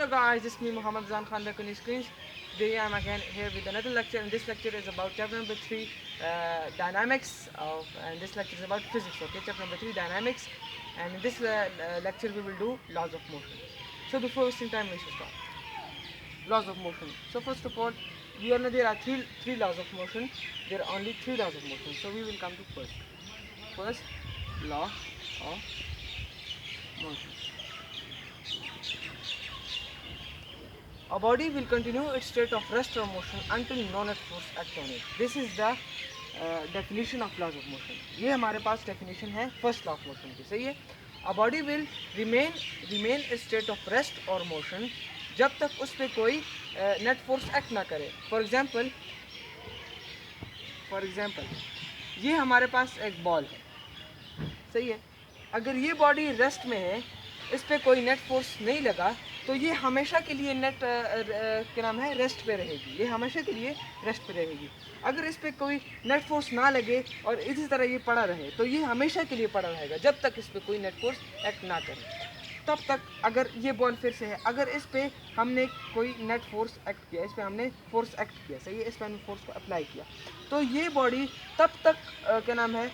Hello guys, this is me Muhammad Zan Khan back on your screens. Today I am again here with another lecture, and this lecture is about chapter number 3, dynamics of, and this lecture is about physics. Okay, chapter number 3, dynamics, and in this lecture we will do laws of motion. So before wasting time, we should start. Laws of motion. So first of all, we all know there are three laws of motion. There are only three laws of motion. So we will come to first law of motion. A body will continue its state of rest or motion until no net force act on it. This is the definition of laws of motion. ये हमारे पास definition है first law of motion की, सही है. A body will remain a state of rest or motion जब तक उस पर कोई net force act ना करे. For example, ये हमारे पास एक बॉल है, सही है. अगर ये बॉडी रेस्ट में है, इस पर कोई नेट फोर्स नहीं लगा, तो ये हमेशा के लिए क्या नाम है, रेस्ट पे रहेगी. ये हमेशा के लिए रेस्ट पे रहेगी. अगर इस पर कोई नेट फोर्स ना लगे और इसी तरह ये पड़ा रहे, तो ये हमेशा के लिए पड़ा रहेगा जब तक इस पर कोई नेट फोर्स एक्ट ना करे. तब तक अगर ये बॉल फिर से है, अगर इस पर हमने कोई नेट फोर्स एक्ट किया, इस पर हमने फोर्स एक्ट किया, सही है, इस पर हमने फोर्स को अप्लाई किया, तो ये बॉडी तब तक क्या नाम है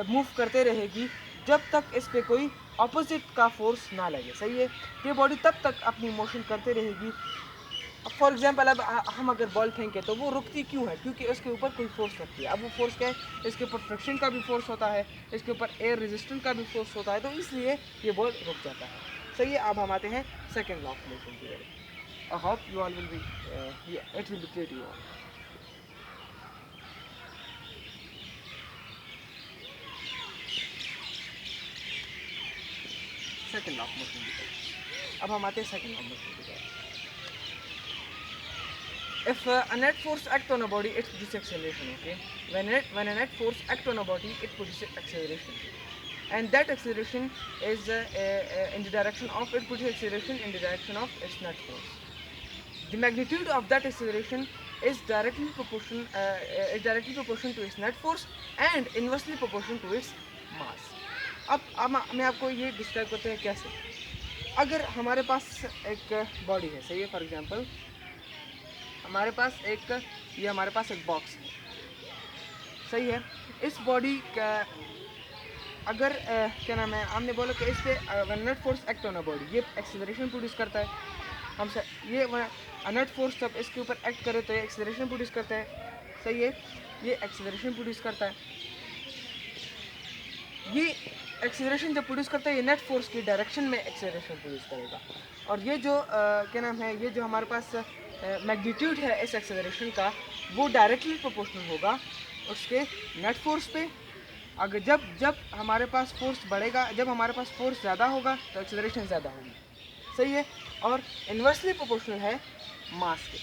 मूव करते रहेगी जब तक इस पर कोई अपोजिट का फोर्स ना लगे, सही है. ये बॉडी तब तक अपनी मोशन करते रहेगी. फॉर एग्जांपल, अब हम अगर बॉल फेंकें तो वो रुकती क्यों है? क्योंकि उसके ऊपर कोई फोर्स लगती है. अब वो फोर्स क्या है? इसके ऊपर फ्रिक्शन का भी फोर्स होता है, इसके ऊपर एयर रेजिस्टेंस का भी फोर्स होता है, तो इसलिए ये बॉल रुक जाता है, सही है. अब हम आते हैं सेकेंड लॉ ऑफ मोशन की तरफ. I hope you all will be it will be clear to you all. Second law of motion की तरफ. अब हम आते हैं सेकेंड लॉ ऑफ मोशन की तरफ. If a net force act on a body, it produces acceleration. Okay, when a net force act on a body, it produces acceleration, and that acceleration is in the direction of its net force. The magnitude of that acceleration is directly proportional to its net force and inversely proportional to its mass. अब मैं आपको ये describe करते हैं कैसे. अगर हमारे पास एक बॉडी है, सही है, फॉर एग्जांपल हमारे पास एक बॉक्स है, सही है. इस बॉडी का अगर क्या नाम है, हमने बोला कि इस पर net force act on a body, ये एक्सेलरेशन प्रोड्यूस करता है. हमसे ये नेट फोर्स जब इसके ऊपर एक्ट करे तो ये एक्सेलरेशन प्रोड्यूस करता है, सही है. ये एक्सेलरेशन प्रोड्यूस करता है. ये एक्सेलरेशन जब प्रोड्यूस करता है, ये नेट फोर्स की डायरेक्शन में एक्सेलरेशन प्रोड्यूस करेगा. और ये जो क्या नाम है, ये जो हमारे पास मैग्नीट्यूड है इस एक्सेलरेशन का, वो डायरेक्टली प्रोपोर्शनल होगा उसके नेट फोर्स पे. अगर जब हमारे पास फोर्स बढ़ेगा, जब हमारे पास फोर्स ज़्यादा होगा तो एक्सेलरेशन ज़्यादा होगी, सही है. और इन्वर्सली प्रोपोर्शनल है मास के.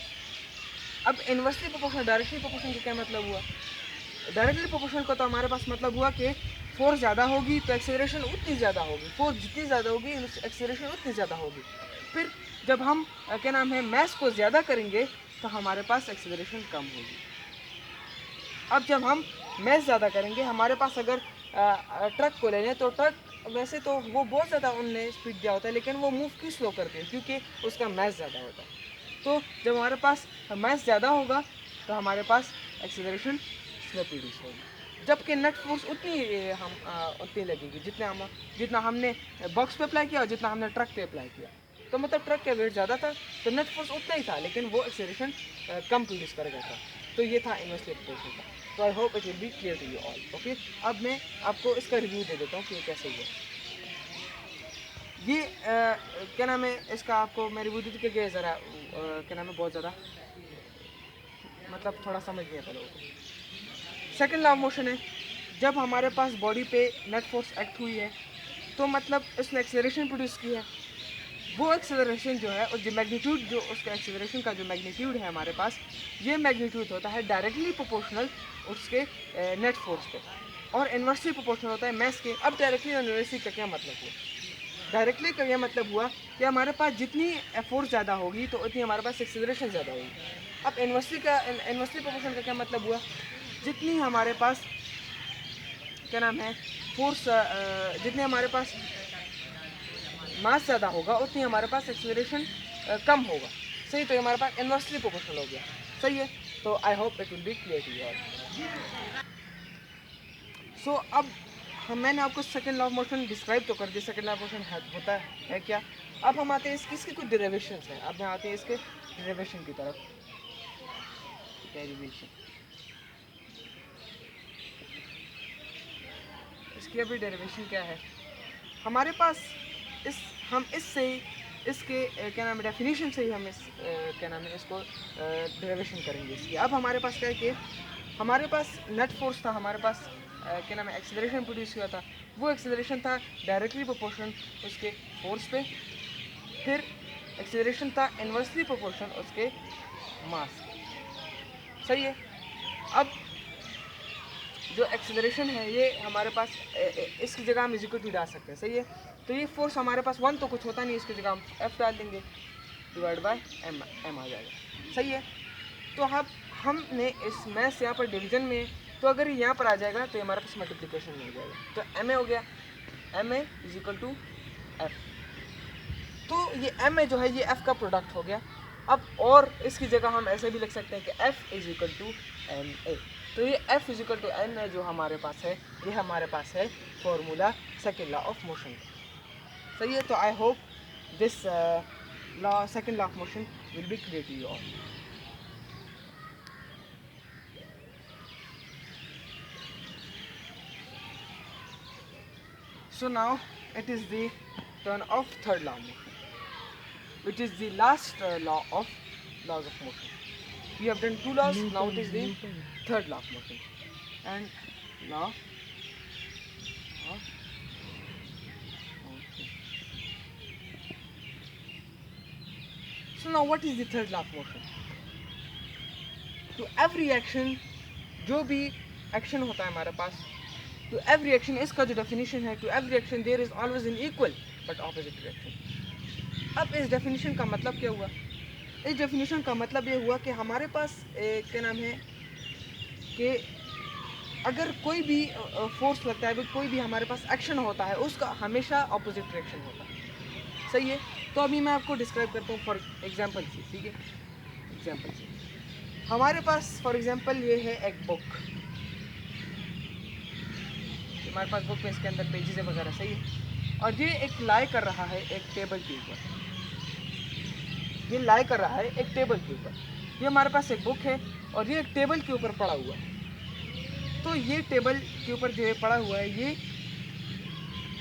अब इन्वर्सली प्रोपोर्शनल डायरेक्टली प्रोपोर्शनल का क्या मतलब हुआ? डायरेक्टली प्रोपोर्शनल का तो हमारे पास मतलब हुआ कि फोर्स ज़्यादा होगी तो एक्सेलरेशन उतनी ज़्यादा होगी, फोर्स जितनी ज़्यादा होगी एक्सेलरेशन उतनी ज़्यादा होगी. फिर जब हम क्या नाम है मैस को ज़्यादा करेंगे तो हमारे पास एक्सेलरेशन कम होगी. अब जब हम मैस ज़्यादा करेंगे, हमारे पास अगर ट्रक को ले लें तो ट्रक वैसे तो वो बहुत ज़्यादा उनने स्पीड दिया होता है, लेकिन वो मूव क्यों स्लो करते हैं? क्योंकि उसका मैस ज़्यादा होता है. तो जब हमारे पास मैस ज़्यादा होगा तो हमारे पास एक्सेलरेशन स्लो प्रोड्यूस होगी, जबकि नेट फोर्स उतनी लगेगी जितना हमने बॉक्स पे अप्लाई किया और जितना हमने ट्रक पे अप्लाई किया. तो मतलब ट्रक का वेट ज़्यादा था तो नेट फोर्स उतना ही था, लेकिन वो एक्सेलरेशन कम प्रोड्यूस करेगा था. तो ये था इन्वर्सली प्रोपोर्शनल का. तो I hope it will be clear to you all. Okay, अब मैं आपको इसका रिव्यू दे देता हूँ कि ये कैसे हुआ. ये क्या नाम है, इसका आपको मैं रिव्यू दे के ज़रा क्या नाम है, बहुत ज़्यादा मतलब थोड़ा समझ नहीं आता लोगों को. सेकेंड लॉ ऑफ मोशन है, जब हमारे पास बॉडी पे नेट फोर्स एक्ट हुई है तो मतलब उसने एक्सेलरेशन प्रोड्यूस की है. वो एक्सेलरेशन जो है, और जो मैग्नीट्यूड, जो उसका एक्सेलरेशन का जो मैग्नीट्यूड है हमारे पास, ये मैग्नीट्यूड होता है डायरेक्टली प्रोपोर्शनल उसके नेट फोर्स पे, और इन्वर्सली प्रोपोर्शनल होता है मैस के. अब डायरेक्टली और इन्वर्सली का क्या मतलब हुआ? डायरेक्टली का यह मतलब हुआ कि हमारे पास जितनी फोर्स ज़्यादा होगी तो उतनी हमारे पास एक्सेलरेशन ज़्यादा होगी. अब इन्वर्सली प्रोपोर्शनल का क्या मतलब हुआ? जितनी हमारे पास क्या नाम है फोर्स, जितने हमारे पास मास ज़्यादा होगा उतनी हमारे पास एक्सेलरेशन कम होगा। सही, तो ये हमारे पास इन्वर्सली प्रोपोर्शनल हो गया। सही है, तो I hope it will be clear to you all. So अब मैंने आपको second law of motion describe तो कर दिया, सेकंड लॉ ऑफ मोशन होता है क्या। अब हम आते हैं इसके कुछ डेरिवेशंस हैं। अब हम आते हैं इसके डेरिवेशन की तरफ। डेरिवेशन इसकी अभी डेरिवेशन क्या है हमारे पास, हम इससे इसके क्या नाम है डेफिनेशन से ही हम इस क्या नाम है इसको डेरिवेशन करेंगे इसकी। अब हमारे पास क्या है कि हमारे पास नेट फोर्स था, हमारे पास क्या नाम है एक्सेलरेशन प्रोड्यूस हुआ था। वो एक्सेलरेशन था डायरेक्टली प्रोपोर्शन उसके फोर्स पे, फिर एक्सेलरेशन था इन्वर्सली प्रोपोर्शन उसके मास। सही है, अब जो एक्सेलरेशन है ये हमारे पास इसकी जगह हम इक्वल टू डाल सकते हैं। सही है, तो ये फोर्स हमारे पास 1 तो कुछ होता नहीं, इसकी जगह हम F डाल देंगे डिवाइड बाय m आ जाएगा। सही है, तो अब हमने इस मैथ यहाँ पर डिवीजन में, तो अगर ये यहाँ पर आ जाएगा तो हमारे पास मल्टीप्लिकेशन में हो जाएगा, तो एम ए हो गया, M A is equal to F. तो ये एम ए जो है ये एफ का प्रोडक्ट हो गया। अब और इसकी जगह हम ऐसे भी लिख सकते हैं कि F is equal to M A. तो ये F is equal to M A जो हमारे पास है, ये हमारे पास है formula second law of motion. सही है, तो I hope this law second law of motion will be clear to you all. So now it is the turn of third law of motion, which is the last law of laws of motion. We have done 2 laws, now it is the third law of motion. And law of motion. So now what is the third law of motion? To every action, जो भी action होता है हमारे पास, to every action, इसका जो definition है, to every action there is always an equal but opposite direction। अब इस definition का मतलब क्या हुआ? इस definition का मतलब ये हुआ कि हमारे पास क्या नाम है कि अगर कोई भी फोर्स लगता है, कोई भी हमारे पास एक्शन होता है, उसका हमेशा ऑपोजिट डायरेक्शन होता है। सही है, तो अभी मैं आपको डिस्क्राइब करता हूँ फॉर एग्जांपल से। ठीक है, एग्जांपल से हमारे पास फॉर एग्जांपल ये है एक बुक, हमारे पास बुक में इसके अंदर पेजेस है वगैरह। सही है, और ये एक लाई कर रहा है एक टेबल के ऊपर, ये लाई कर रहा है एक टेबल के ऊपर। ये हमारे पास एक बुक है और ये एक टेबल के ऊपर पड़ा हुआ है। तो ये टेबल के ऊपर जो है पड़ा हुआ है, ये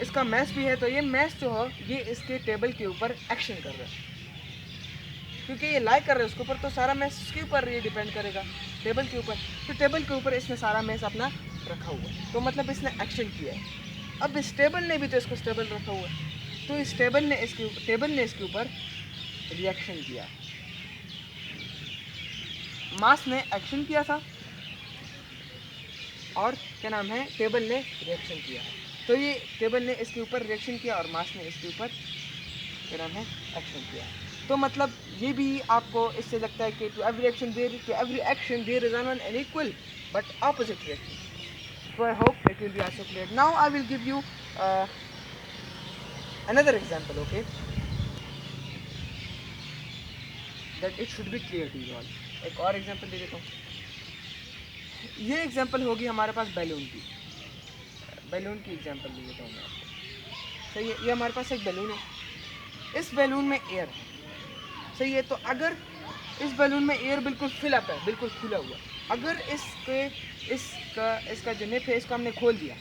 इसका मैस भी है, तो ये मैस जो है ये इसके टेबल के ऊपर एक्शन कर रहा है, क्योंकि ये लाई कर रहा है उसके ऊपर, तो सारा मैस उसके ऊपर ये डिपेंड करेगा, टेबल के ऊपर। तो टेबल के ऊपर इसने सारा मैस अपना रखा हुआ है, तो मतलब इसने एक्शन किया है। अब इस टेबल ने भी तो इसको स्टेबल रखा हुआ है, तो इस टेबल ने इसके ऊपर रिएक्शन किया। मास ने एक्शन किया था और क्या नाम है टेबल ने रिएक्शन किया। तो ये टेबल ने इसके ऊपर रिएक्शन किया और मास ने इसके ऊपर क्या नाम है एक्शन किया। तो मतलब ये भी आपको इससे लगता है कि to every action there is an equal but opposite reaction. So I hope it will be also clear. Now I will give you another example, okay? That it should be clear to you all. एक और example दे देता हूँ। ये example होगी हमारे पास balloon की example दे देता हूँ मैं आपको। सही है, ये हमारे पास एक बैलून है, इस बैलून में एयर है। सही है, तो अगर इस बैलून में एयर बिल्कुल फिल अप है, बिल्कुल खुला हुआ, अगर इसका जो नेप है इसको हमने खोल दिया,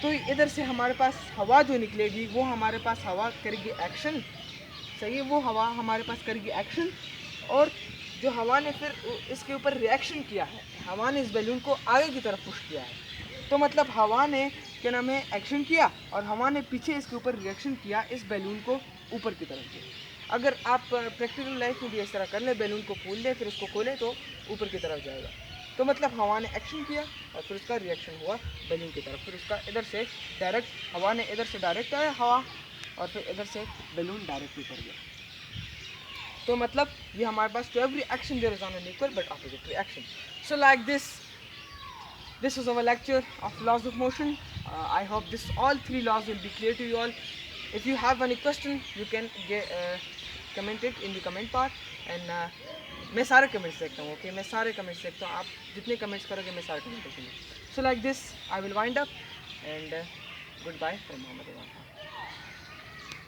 तो इधर से हमारे पास हवा जो निकलेगी वो हमारे पास हवा करेगी एक्शन। सही है, वो हवा हमारे पास करेगी एक्शन, और जो हवा ने फिर इसके ऊपर रिएक्शन किया है, हवा ने इस बैलून को आगे की तरफ पुश किया है। तो मतलब हवा ने क्या नाम है एक्शन किया और हवा ने पीछे इसके ऊपर रिएक्शन किया, इस बैलून को ऊपर की तरफ किया। अगर आप प्रैक्टिकल लाइफ में भी इस तरह कर ले, बैलून को खोल ले फिर उसको खोले तो ऊपर की तरफ जाएगा। तो मतलब हवा ने एक्शन किया और फिर उसका रिएक्शन हुआ बैलून की तरफ, फिर उसका इधर से डायरेक्ट, हवा ने इधर से डायरेक्ट आया हवा, और फिर इधर से बैलून डायरेक्ट ऊपर गया। तो मतलब ये हमारे पास to every action there is an equal but opposite reaction. So like this was our lecture of laws of motion. I hope all 3 laws will be clear to you all. If you have any question, you can comment it in the comment part and मैं सारे comments देखता हूँ, okay मैं सारे comments देखता हूँ, आप जितने कमेंट्स करोगे मैं सारे कमेंट देखूँगी. So like this I will wind up and goodbye from Mohammad Imran Khan.